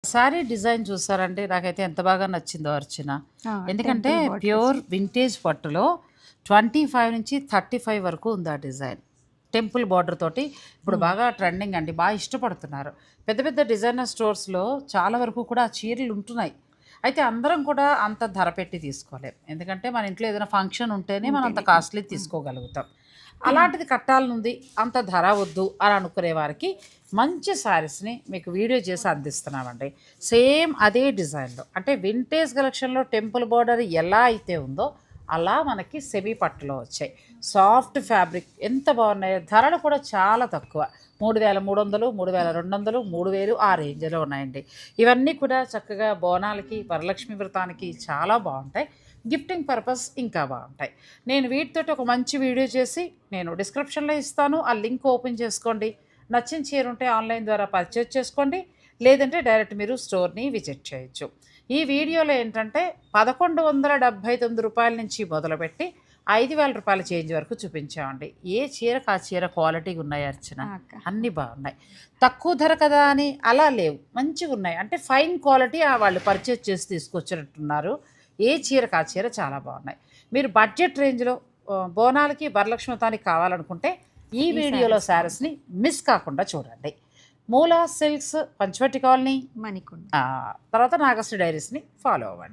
Sari design చూసారంటే నాకైతే ఎంత బాగా నచ్చిందో అర్చన. ఎందుకంటే టెంపుల్ బార్డర్ ప్యూర్ వింటేజ్ పట్టులో 25 నుంచి 35 వరకు ఉంది ఆ డిజైన్. టెంపుల్ బార్డర్ తోటి ఇప్పుడు బాగా ట్రెండింగ్ అండి, బాగా ఇష్టపడుతున్నారు. పెద్ద పెద్ద డిజైనర్ స్టోర్స్లో చాలా వరకు కూడా ఆ చీరలు ఉంటున్నాయి. అయితే అందరం కూడా అంత ధర పెట్టి తీసుకోలేం, ఎందుకంటే మన ఇంట్లో ఏదైనా ఫంక్షన్ ఉంటేనే మనం అంత కాస్ట్లీ తీసుకోగలుగుతాం. అలాంటిది కట్టాలనుంది, అంత ధర వద్దు అని అనుకునే వారికి మంచి శారీస్ని మీకు వీడియో చేసి అందిస్తున్నామండి. సేమ్ అదే డిజైన్లో, అంటే వింటేజ్ కలెక్షన్లో టెంపుల్ బార్డర్ ఎలా అయితే ఉందో అలా మనకి సెమీ పట్టులో వచ్చాయి. సాఫ్ట్ ఫ్యాబ్రిక్ ఎంత బాగున్నాయో, ధరలు కూడా చాలా తక్కువ. 3300, 3200, 3000 ఆ రేంజ్లో ఉన్నాయండి. ఇవన్నీ కూడా చక్కగా బోనాలకి, వరలక్ష్మి వ్రతానికి చాలా బాగుంటాయి. గిఫ్టింగ్ పర్పస్ ఇంకా బాగుంటాయి. నేను వీటితోటి ఒక మంచి వీడియో చేసి నేను డిస్క్రిప్షన్లో ఇస్తాను, ఆ లింక్ ఓపెన్ చేసుకోండి. నచ్చిన చీర ఉంటే ఆన్లైన్ ద్వారా పర్చేజ్ చేసుకోండి, లేదంటే డైరెక్ట్ మీరు స్టోర్ని విజిట్ చేయొచ్చు. ఈ వీడియోలో ఏంటంటే 1179 రూపాయల నుంచి మొదలుపెట్టి 5000 రూపాయల చేంజ్ వరకు చూపించామండి. ఏ చీరకు ఆ చీర క్వాలిటీగా ఉన్నాయి అర్చన, అన్నీ బాగున్నాయి. తక్కువ ధర కదా అని అలా లేవు, మంచిగా ఉన్నాయి. అంటే ఫైన్ క్వాలిటీ వాళ్ళు పర్చేజ్ చేసి తీసుకొచ్చినట్టున్నారు. ఏ చీరకు ఆ చీర చాలా బాగున్నాయి. మీరు బడ్జెట్ రేంజ్లో బోనాలకి, వరలక్ష్మి వ్రతానికి కావాలనుకుంటే ఈ వీడియోలో శారీస్ని మిస్ కాకుండా చూడండి. మూలా సిల్క్స్, పంచవటి కాలనీ, మణికొండ, తర్వాత నాగశ్రీ డైరీస్ని ఫాలో అవ్వండి.